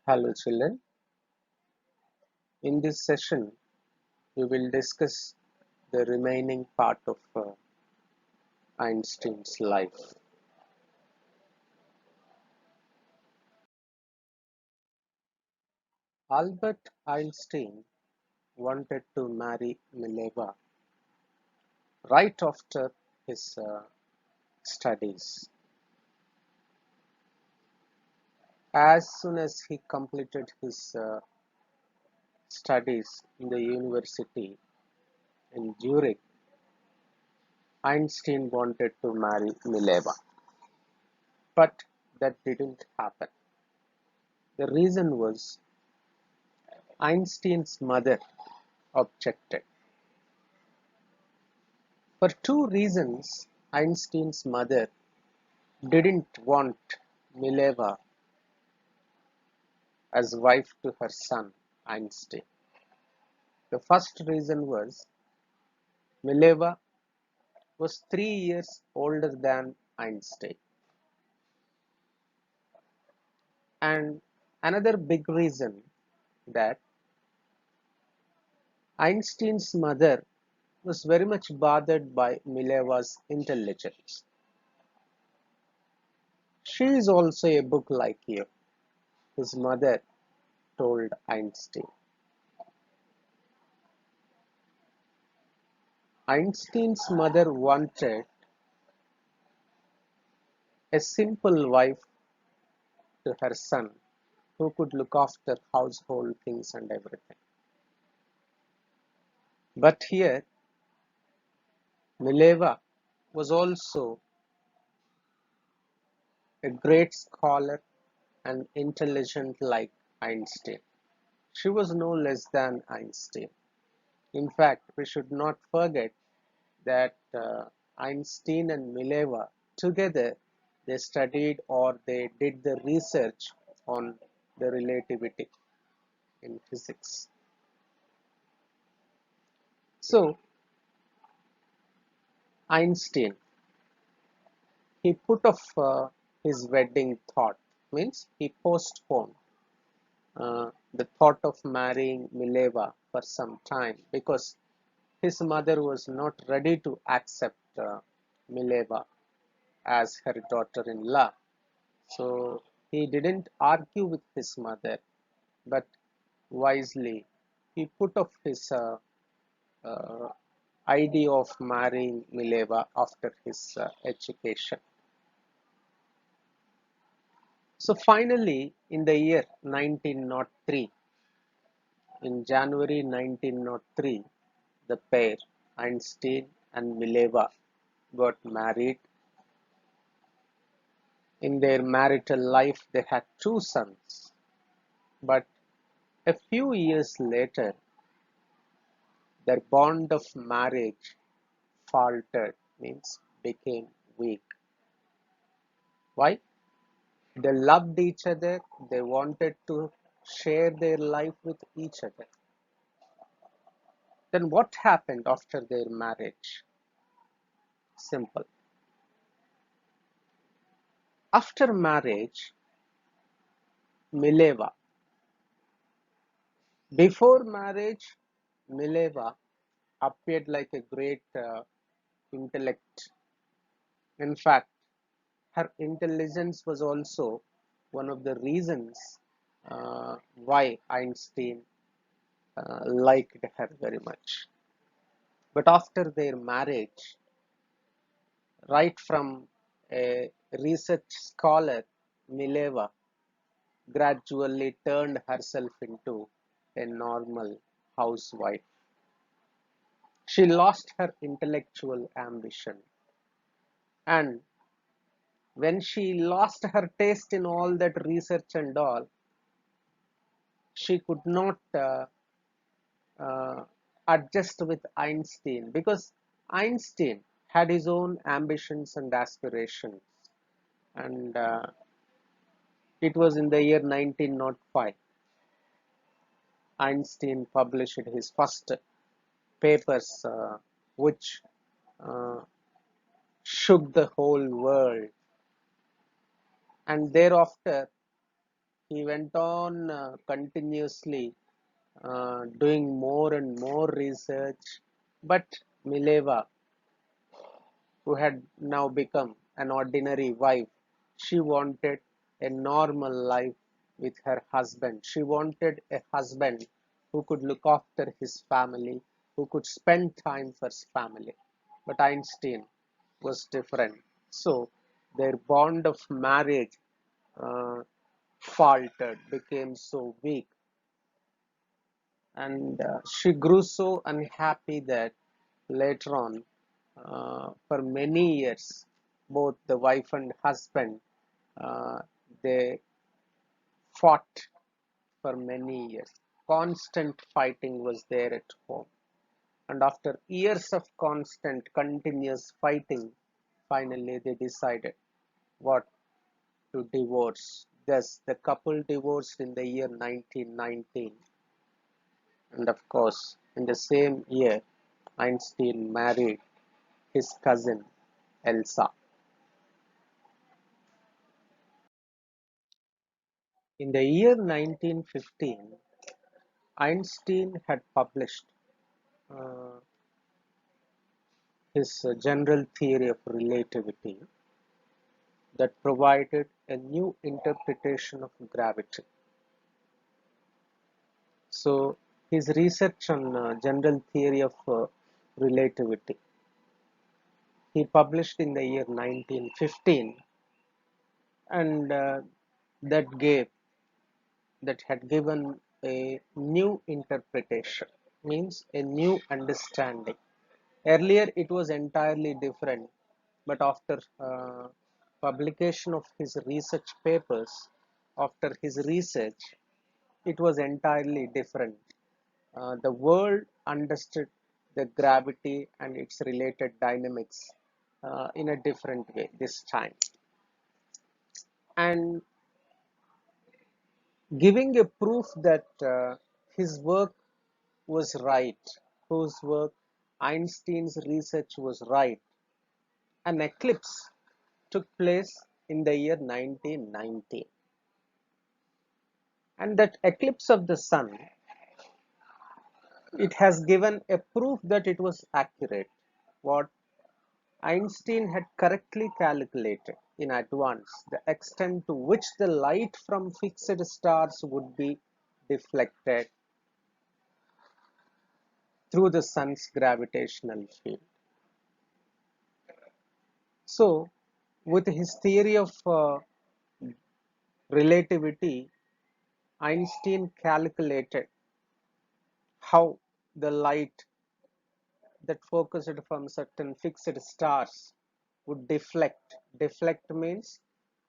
Hello children, in this session we will discuss the remaining part of Einstein's life. Albert Einstein wanted to marry Mileva right after his studies. As soon as he completed his studies in the university in Zurich, Einstein wanted to marry Mileva, but that didn't happen. The reason was Einstein's mother objected. For two reasons, Einstein's mother didn't want Mileva as wife to her son Einstein. The first reason was Mileva was 3 years older than Einstein. And another big reason that Einstein's mother was very much bothered by Mileva's intelligence. She is also a book like you, his mother told Einstein. Einstein's mother wanted a simple wife to her son who could look after household things and everything. But here, Mileva was also a great scholar and intelligent like Einstein. She was no less than Einstein. In fact, we should not forget that Einstein and Mileva together they studied or they did the research on the relativity in physics. So Einstein he put off his wedding thought, means he postponed the thought of marrying Mileva for some time because his mother was not ready to accept Mileva as her daughter-in-law. So he didn't argue with his mother, but wisely he put off his uh, idea of marrying Mileva after his education. So finally, in the year 1903, in January 1903, the pair, Einstein and Mileva, got married. In their marital life, they had two sons. But a few years later, their bond of marriage faltered, means became weak. Why? They loved each other, they wanted to share their life with each other. Then what happened after their marriage? Simple. After marriage, Mileva. Before marriage, Mileva appeared like a great intellect. In fact, her intelligence was also one of the reasons why Einstein liked her very much. But after their marriage, right from a research scholar, Mileva gradually turned herself into a normal housewife. She lost her intellectual ambition, and when she lost her taste in all that research and all, she could not uh, adjust with Einstein because Einstein had his own ambitions and aspirations, and it was in the year 1905 Einstein published his first papers, which uh, shook the whole world. And thereafter, he went on continuously doing more and more research. But Mileva, who had now become an ordinary wife, she wanted a normal life with her husband. She wanted a husband who could look after his family, who could spend time for his family. But Einstein was different. So their bond of marriage uh, faltered, became so weak, and she grew so unhappy that later on, for many years, both the wife and husband, uh, they fought for many years. Constant fighting was there at home. And after years of constant, continuous fighting, finally they decided what to divorce. Thus, the couple divorced in the year 1919. And of course, in the same year, Einstein married his cousin Elsa. In the year 1915, Einstein had published uh, his general theory of relativity that provided a new interpretation of gravity. So, his research on general theory of relativity, he published in the year 1915, and that gave that had given a new interpretation, means a new understanding. Earlier it was entirely different, but after publication of his research papers, after his research, it was entirely different. The world understood the gravity and its related dynamics in a different way this time, and giving a proof that his work was right, whose work, Einstein's research was right. An eclipse took place in the year 1990, and that eclipse of the sun, it has given a proof that it was accurate. What Einstein had correctly calculated in advance the extent to which the light from fixed stars would be deflected through the sun's gravitational field. So, with his theory of relativity, Einstein calculated how the light that focused from certain fixed stars would deflect. Deflect means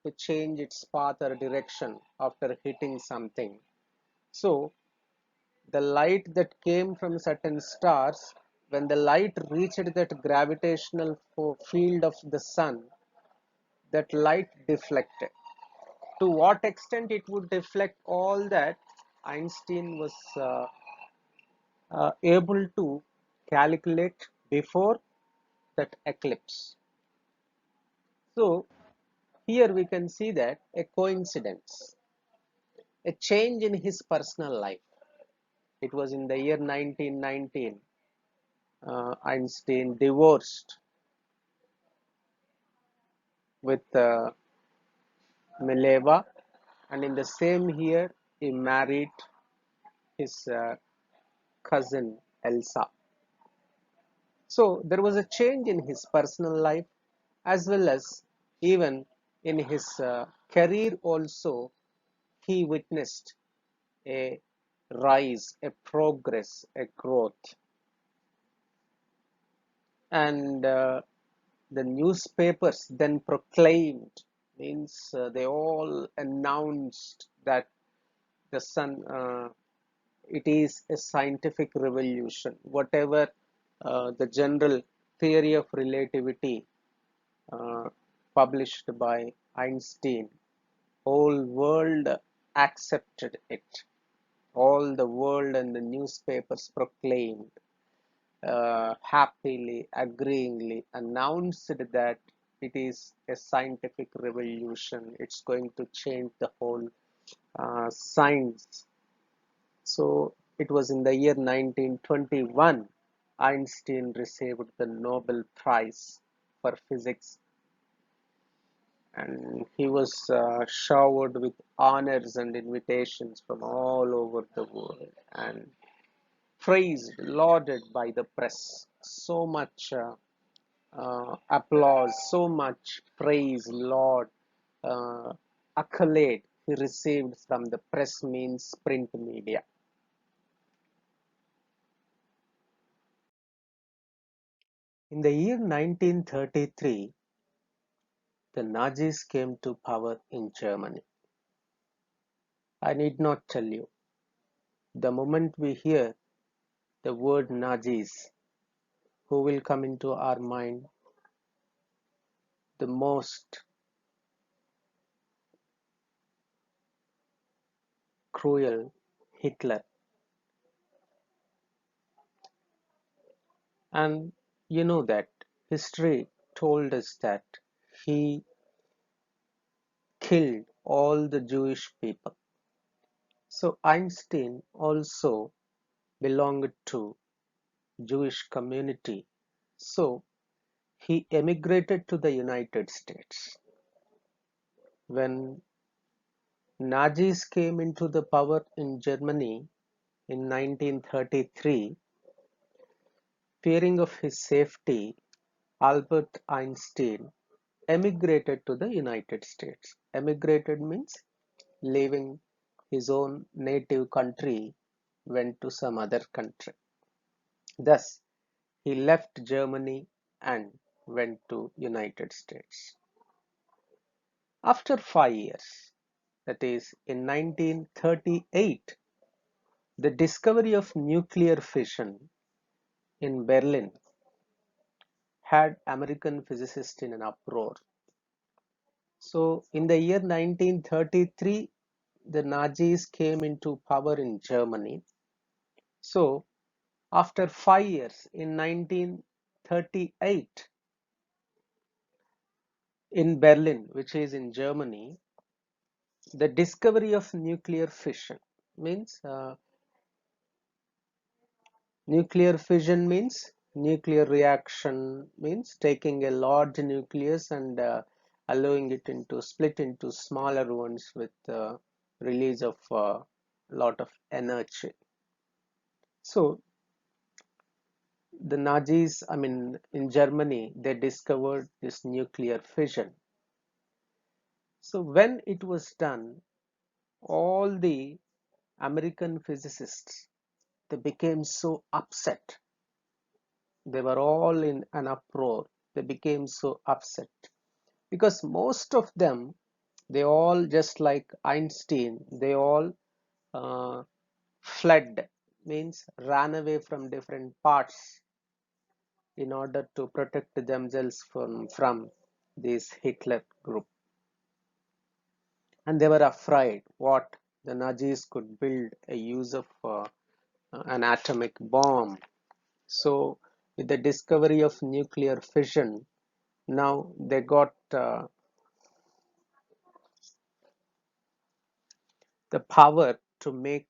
to change its path or direction after hitting something. So, the light that came from certain stars, when the light reached that gravitational field of the sun, that light deflected. To what extent it would deflect, all that Einstein was able to calculate before that eclipse. So here we can see that a coincidence, a change in his personal life. It was in the year 1919, Einstein divorced with Mileva, and in the same year he married his cousin Elsa. So there was a change in his personal life, as well as even in his career also. He witnessed a rise, a progress, a growth. And the newspapers then proclaimed, means they all announced that the sun, it is a scientific revolution. Whatever the general theory of relativity uh, published by Einstein, whole world accepted it. All the world and the newspapers proclaimed, happily, agreeingly announced that it is a scientific revolution. It's going to change the whole science. So it was in the year 1921 Einstein received the Nobel Prize for physics, and he was showered with honors and invitations from all over the world and praised, lauded by the press. So much applause, so much praise, laud, uh, accolade he received from the press, means print media. In the year 1933, the Nazis came to power in Germany. I need not tell you, the moment we hear the word Nazis, who will come into our mind? The most cruel Hitler. And you know that history told us that he killed all the Jewish people. So Einstein also belonged to Jewish community. So he emigrated to the United States. When Nazis came into the power in Germany in 1933, fearing of his safety, Albert Einstein emigrated to the United States. Emigrated means leaving his own native country, went to some other country. Thus, he left Germany and went to United States. After 5 years, that is in 1938, the discovery of nuclear fission in Berlin had American physicists in an uproar. So in the year 1933, the Nazis came into power in Germany. So after 5 years, in 1938, in Berlin, which is in Germany, the discovery of nuclear fission means nuclear fission means nuclear reaction, means taking a large nucleus and allowing it into split into smaller ones with release of a lot of energy. So the Nazis, I mean in Germany, they discovered this nuclear fission. So when it was done, all the American physicists, they became so upset. They were all in an uproar. They became so upset because most of them, they all, just like Einstein, they all uh, fled, means ran away from different parts in order to protect themselves from this Hitler group. And they were afraid what the Nazis could build a use of an atomic bomb. So with the discovery of nuclear fission, now they got the power to make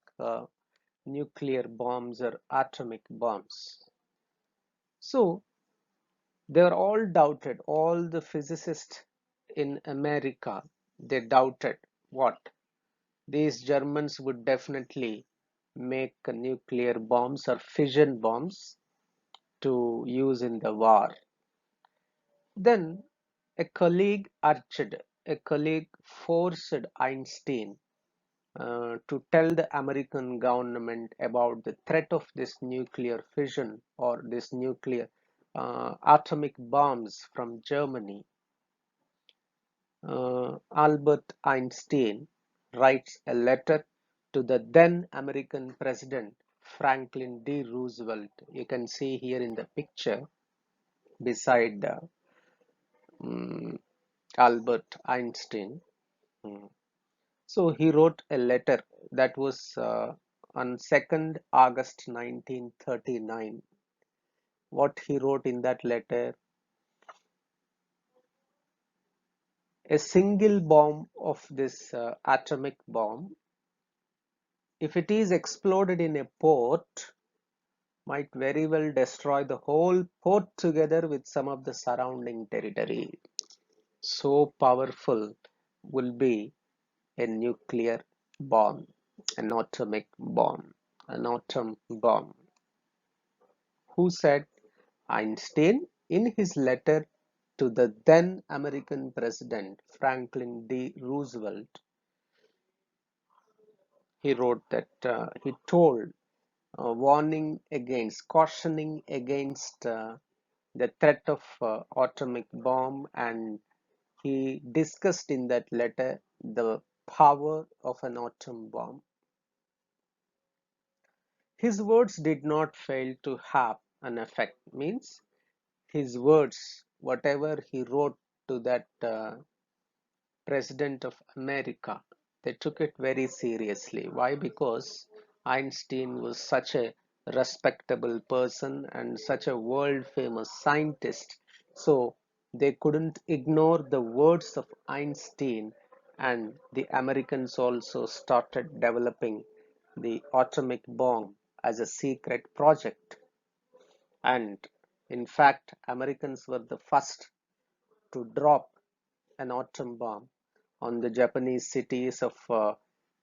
nuclear bombs or atomic bombs. So they are all doubted. All the physicists in America, they doubted what these Germans would definitely make nuclear bombs or fission bombs to use in the war. Then a colleague forced Einstein to tell the American government about the threat of this nuclear fission or this nuclear atomic bombs from Germany. Albert Einstein writes a letter to the then American President Franklin D. Roosevelt. You can see here in the picture beside um, Albert Einstein. Mm. So he wrote a letter that was on 2nd August 1939. What he wrote in that letter? A single bomb of this atomic bomb, if it is exploded in a port, might very well destroy the whole port together with some of the surrounding territory. So powerful will be a nuclear bomb, an atomic bomb, an atom bomb. Who said? Einstein, in his letter to the then American President Franklin D. Roosevelt, he wrote that he told, warning against, cautioning against the threat of atomic bomb, and he discussed in that letter the power of an atom bomb. His words did not fail to have an effect. Means his words, whatever he wrote to that President of America, they took it very seriously. Why? Because Einstein was such a respectable person and such a world famous scientist. So they couldn't ignore the words of Einstein, and the Americans also started developing the atomic bomb as a secret project. And in fact, Americans were the first to drop an atom bomb on the Japanese cities of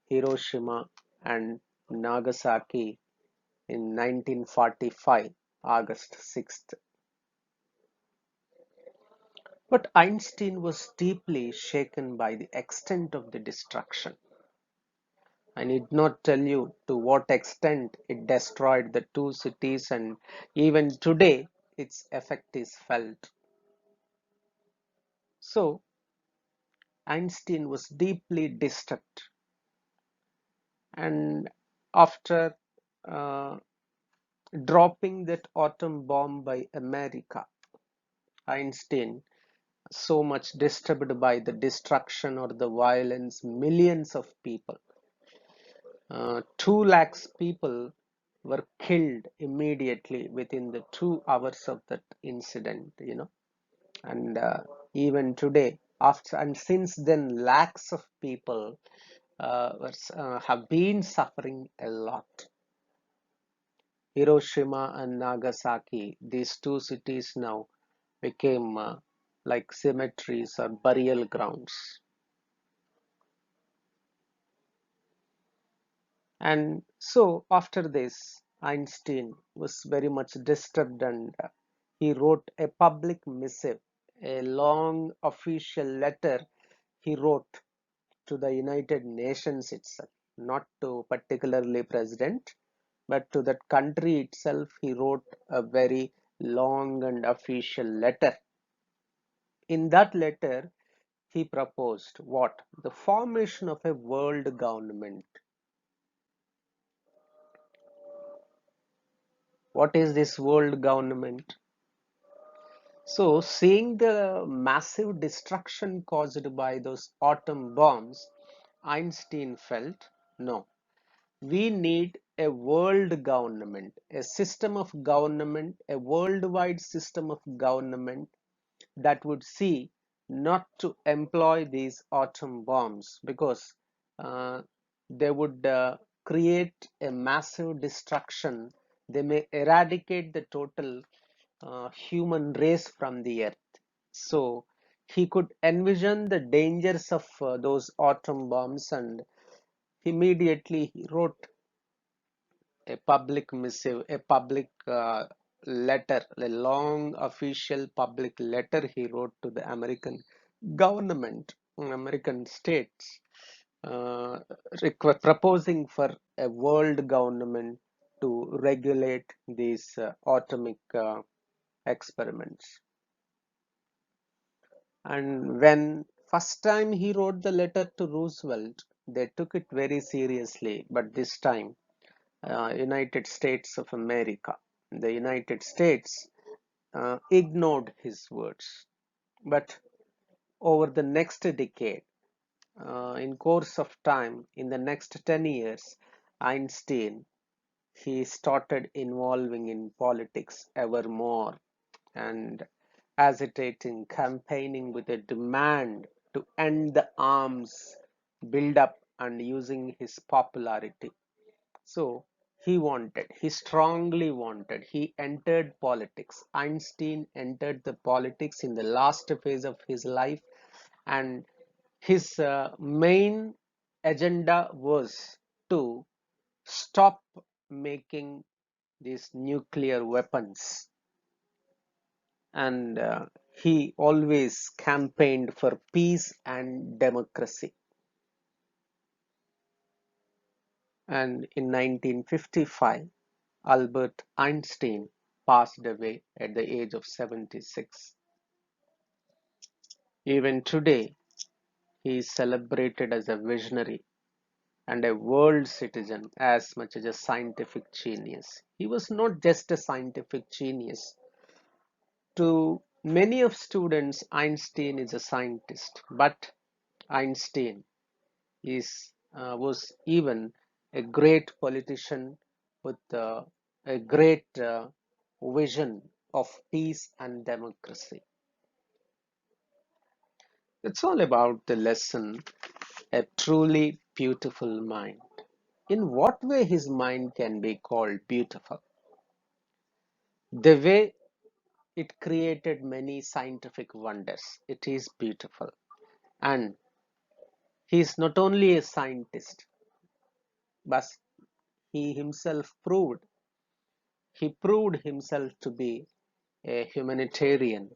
Hiroshima and Nagasaki in 1945, August 6th. But Einstein was deeply shaken by the extent of the destruction. I need not tell you to what extent it destroyed the two cities, and even today its effect is felt. So Einstein was deeply disturbed, and after uh, dropping that atom bomb by America, Einstein, so much disturbed by the destruction or the violence, millions of people, 2 lakhs people were killed immediately within the 2 hours of that incident. And even today, after and since then, lakhs of people have been suffering a lot. Hiroshima and Nagasaki, these two cities now became like cemeteries or burial grounds. And so, after this, Einstein was very much disturbed, and he wrote a public missive, a long official letter he wrote to the United Nations itself, not to particularly president, but to that country itself. He wrote a very long and official letter. In that letter, he proposed what? The formation of a world government. What is this world government? So, seeing the massive destruction caused by those atom bombs, Einstein felt, no, we need a world government, a system of government, a worldwide system of government that would see not to employ these atom bombs, because uh, they would create a massive destruction. They may eradicate the total human race from the earth. So he could envision the dangers of those atom bombs, and immediately he wrote a public missive, a public letter, a long official public letter he wrote to the American government, American states, uh, proposing for a world government to regulate these atomic experiments. And when first time he wrote the letter to Roosevelt, they took it very seriously, but this time United States of America, the United States ignored his words. But over the next decade, in course of time, in the next 10 years, Einstein, he started involving in politics ever more, and agitating, campaigning with a demand to end the arms build up and using his popularity. So he strongly wanted, he entered politics. Einstein entered the politics in the last phase of his life, and his main agenda was to stop making these nuclear weapons, and he always campaigned for peace and democracy. And in 1955, Albert Einstein passed away at the age of 76. Even today, he is celebrated as a visionary and a world citizen as much as a scientific genius. He was not just a scientific genius. To many of students, Einstein is a scientist, but Einstein was even a great politician with a great vision of peace and democracy. It's all about the lesson, a truly beautiful mind. In what way his mind can be called beautiful? The way it created many scientific wonders. It is beautiful. And he is not only a scientist, but he himself proved himself to be a humanitarian,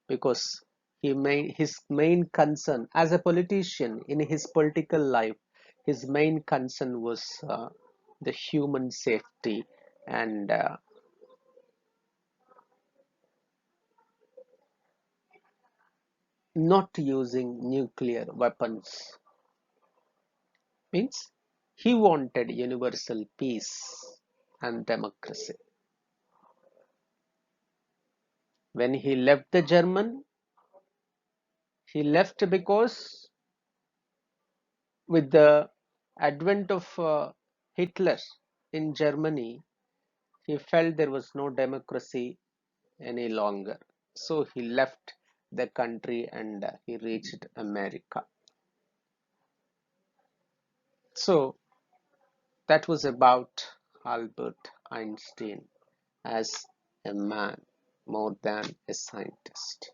because his main concern as a politician in his political life, his main concern was the human safety, and not using nuclear weapons. Means he wanted universal peace and democracy. When he left the German, he left because with the advent of Hitler in Germany, he felt there was no democracy any longer. So he left the country, and he reached America. So that was about Albert Einstein as a man more than a scientist.